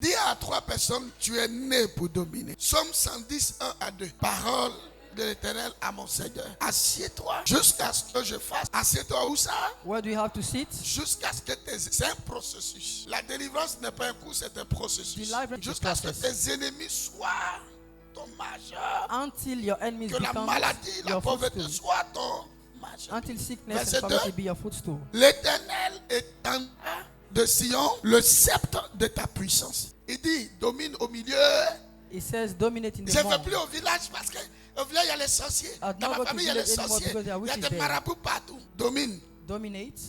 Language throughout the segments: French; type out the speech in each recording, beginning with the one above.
Dis à 3 personnes, tu es né pour dominer. Somme 110, 1 à 2. Parole de l'Éternel à mon Seigneur. Assieds-toi jusqu'à ce que je fasse. Assieds-toi où ça? Where do you have to sit? Jusqu'à ce que c'est un processus. La délivrance n'est pas un coup, c'est un processus. Jusqu'à ce que tes ennemis soient ton majeur. Until your enemies Que la become maladie, la your pauvreté footstool. soit ton majeur. Until sickness Verset and poverty 2. be your footstool. L'Éternel étendra de Sion le sceptre de ta puissance. Il dit, domine au milieu. It says dominate in Je the ne vais mall. plus au village parce que au village il y a les sorciers. I'll Dans not ma go to famille il y a les village anymore sorciers. because there are Il y a witches des there. marabouts partout. Domine Dominate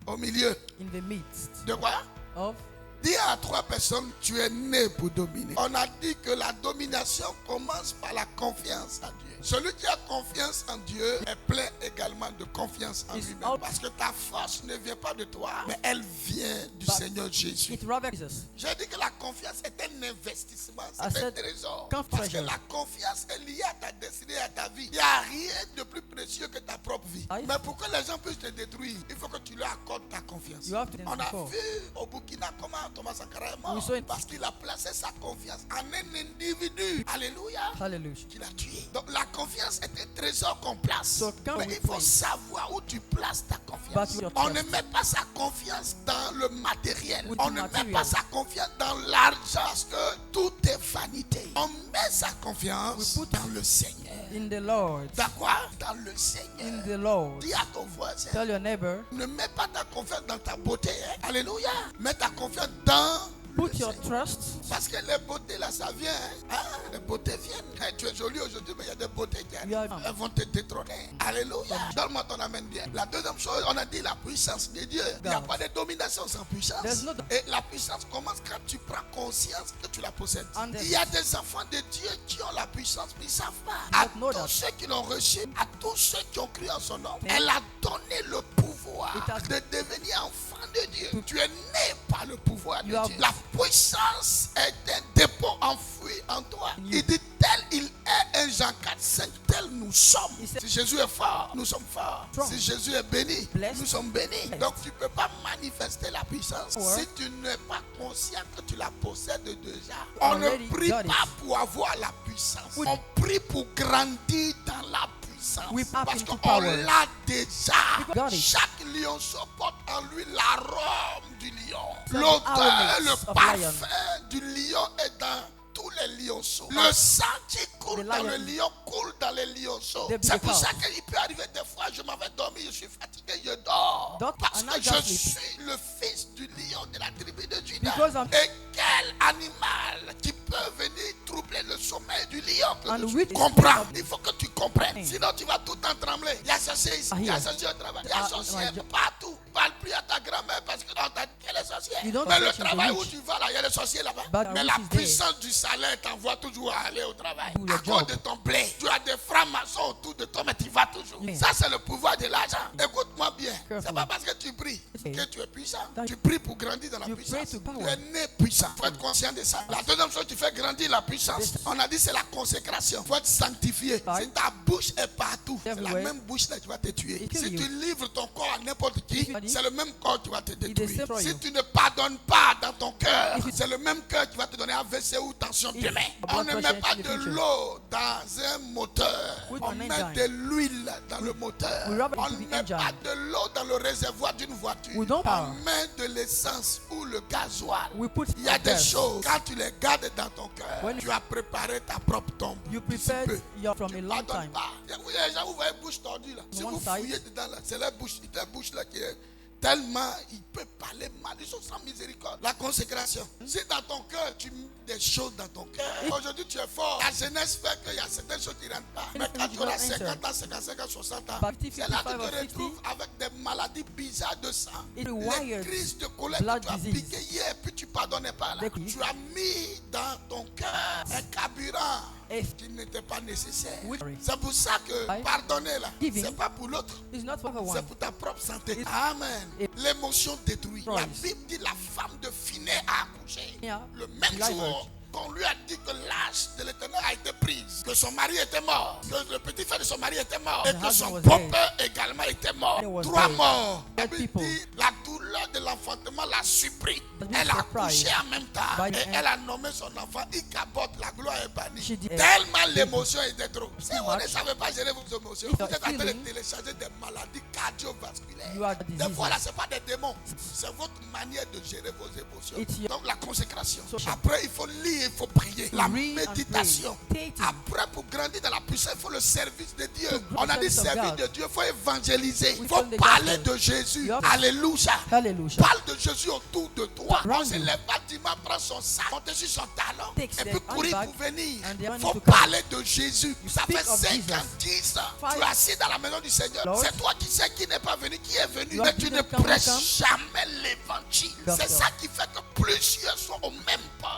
au milieu. in the midst De quoi? of. Dis à 3 personnes, tu es né pour dominer. On a dit que la domination commence par la confiance en Dieu. Celui qui a confiance en Dieu est plein également de confiance en lui-même. Parce que ta force ne vient pas de toi, mais elle vient du Seigneur Jésus. It rather Jesus. J'ai dit que la confiance est un investissement, I c'est un said, trésor. come Parce que treasure. la confiance est liée à ta destinée, à ta vie. Il n'y a rien de plus précieux que ta propre vie. Aye. Mais pour que les gens puissent te détruire, il faut que tu leur accordes ta confiance. You have to On a before. vu au Burkina comment Thomas Sankara est We mort saw it. parce qu'il a placé sa confiance en un individu. Alléluia. Hallelujah. Qu'il a tué. Donc la confiance est un trésor qu'on place. So come Mais with il faut faith. savoir où tu places ta confiance. But your On ne trust. met pas sa confiance dans le matériel. With On ne met material. pas sa confiance dans l'argent parce que tout est vanité. On met sa confiance We put- dans le Seigneur. In the Lord. Dans quoi? Dans le In Seigneur. the Lord. Dis à ton voisin. Tell your neighbor. Ne mets pas ta confiance dans ta beauté. Hein? Alléluia. Mets ta confiance dans Put le your Seigneur. trust. Parce que les beautés là, ça vient. Hein? Ah, les beautés viennent. Hein, tu es joli aujourd'hui, mais il y a des beautés qui You arrivent. are- Elles vont te détrôner. Alléluia. Donne-moi ton amène bien. La deuxième chose, on a dit la puissance de Dieu. Il n'y a God. pas de domination sans puissance. There's no- Et la puissance commence quand tu prends conscience que tu la possèdes. And Il y a des enfants de Dieu qui ont la puissance, mais ils ne savent pas. À Not know tous that. ceux qui l'ont reçu, à tous ceux qui ont cru en son nom, Yeah. elle a donné le pouvoir It has- de devenir enfant de Dieu. Tu es né par le pouvoir de You have- Dieu. La puissance est un dépôt enfoui en toi. You. Il dit tel il est, 1 Jean 4, 5, tel nous sommes. He said- Si Jésus est fort, nous sommes forts. Strong. Si Jésus est béni, Blessed. nous sommes bénis. Blessed. Donc tu ne peux pas manifester la puissance Or- si tu n'es pas conscient que tu la possèdes déjà. On ne Already prie got it. pas pour avoir la puissance. We- On prie pour grandir dans la puissance. We tap Parce into qu'on power. l'a déjà. We got it. Chaque lionceau porte en lui l'arôme du lion. the L'odeur, aromats le of parfum du lion est dans tous les lionceaux. Le sang qui coule The dans lion. le lion coule dans les lionceaux. The C'est big pour cow. ça qu'il peut arriver des fois, je m'en vais dormir, je suis fatigué, je dors. Parce I'm que not je just sleep. suis le fils du lion de la tribu de Juda. Because I'm- Et quel animal qui peut venir troubler le sommeil du lion que And tu which is comprends. spirit of- Il faut que tu comprennes. Mm. Sinon, tu vas tout le temps trembler. Il y a sorcier ici, il y a here. sorcier au travail, il y a Ah, sorcier my job. partout. Parle plus à ta grand-mère parce que on t'a dit qu'elle est sorcière. You don't Mais le touch the travail où witch. tu vas là, il y a des sorciers là-bas. But Mais the la witch is there. puissance du salaire t'envoie toujours à aller au travail. Do your À cause job. de ton blé. Tu as des francs-maçons autour de toi, mais tu vas toujours. Yeah. Ça, c'est le pouvoir de l'argent. Écoute-moi bien. Careful. C'est pas parce que tu pries Okay. que tu es puissant. That- Tu pries pour grandir dans la You puissance. pray to power. Tu es né puissant. Il faut être conscient de ça. La deuxième chose qui fait grandir la puissance, Yes. on a dit c'est la consécration. Il faut être sanctifié. Right. Si ta bouche est partout, c'est la Everywhere. même bouche là qui va te tuer. It kill Si you. tu livres ton corps à n'importe qui, If you- c'est le même corps qui va te détruire. destroy Si you. tu ne pardonnes pas dans ton cœur, If you- c'est le même cœur qui va te donner AVC ou tension If demain. blood On ne pressure met pas in the de future. l'eau dans un moteur. With On an met engine. de l'huile dans le moteur. We rub it On into ne the met engine. pas de l'eau dans le réservoir d'une voiture. We don't On power. met de l'essence ou le gasoil. We put Il y a des gas. choses, quand tu les gardes dans ton cœur, When tu as préparé ta propre tombe. You D'ici prepared peu. your from Tu a long pardonnes time. pas. Il y a des gens, vous voyez bouche tordue là. Si One vous side. fouillez dedans là, c'est la bouche là qui est tellement, il peut parler mal, ils sont sans miséricorde. La consécration. Si dans ton cœur, tu mets des choses dans ton cœur, aujourd'hui tu es fort. La jeunesse fait qu'il y a certaines choses qui ne rentrent pas. Mais quand tu auras 50 ans, 55 ans, 60 ans, But c'est là que 55 tu or te retrouves avec des maladies bizarres de sang. It Les wired crises de colère blood que tu as disease. piquées hier, puis tu ne pardonnais pas là. They- Tu as mis dans ton cœur un carburant If- qui n'était pas nécessaire. Which- C'est pour ça que Right. pardonner là, Giving. c'est pas pour l'autre. It's not for C'est one. pour ta propre santé. It- Amen. It- L'émotion détruit. La Christ. Bible dit la femme de Finé a accouché. Yeah. Le même Live jour qu'on lui a dit que l'âge de l'Éternel a été prise, que son mari était mort, que le petit frère de son mari était mort, et The que son husband was beau-père également était mort. And he was 3 dead. morts. La Dead Bible people. dit la douleur de l'enfantement l'a surpris. been Elle a surprised couché en même temps. by Et the elle a nommé son enfant Ichabod. La gloire est bannie. She did- Tellement l'émotion était trop. Si Too vous ne much. savez pas gérer vos émotions, If vous you're êtes en train de feeling- télécharger des maladies cardiovasculaires. You are Des fois là, diseases. ce n'est pas des démons. C'est votre manière de gérer vos émotions. It's your- Donc la consécration. So- Après, il faut lire, il faut prier. La Read and méditation. pray. Meditating. Après, pour grandir dans la puissance, il faut le service de Dieu. To grow On a dit in the service of service God. de Dieu, il faut évangéliser. Il We faut call the parler gospel. de Jésus. Yup. Alléluia. Hallelujah. Parle de Jésus autour de toi. Around On se you. lève bâtiment, prend son sac, monte sur son talon Takes et the puis courir handbag pour venir. and the Il money faut to come. parler de Jésus. Ça speak fait of 50 ans. Tu es Five. assis dans la maison du Seigneur. Lord. C'est toi qui sais qui n'est pas venu, qui est venu. You Mais have tu been ne come, prêches come. jamais l'évangile. C'est Gospel. ça qui fait que plusieurs sont au même pas.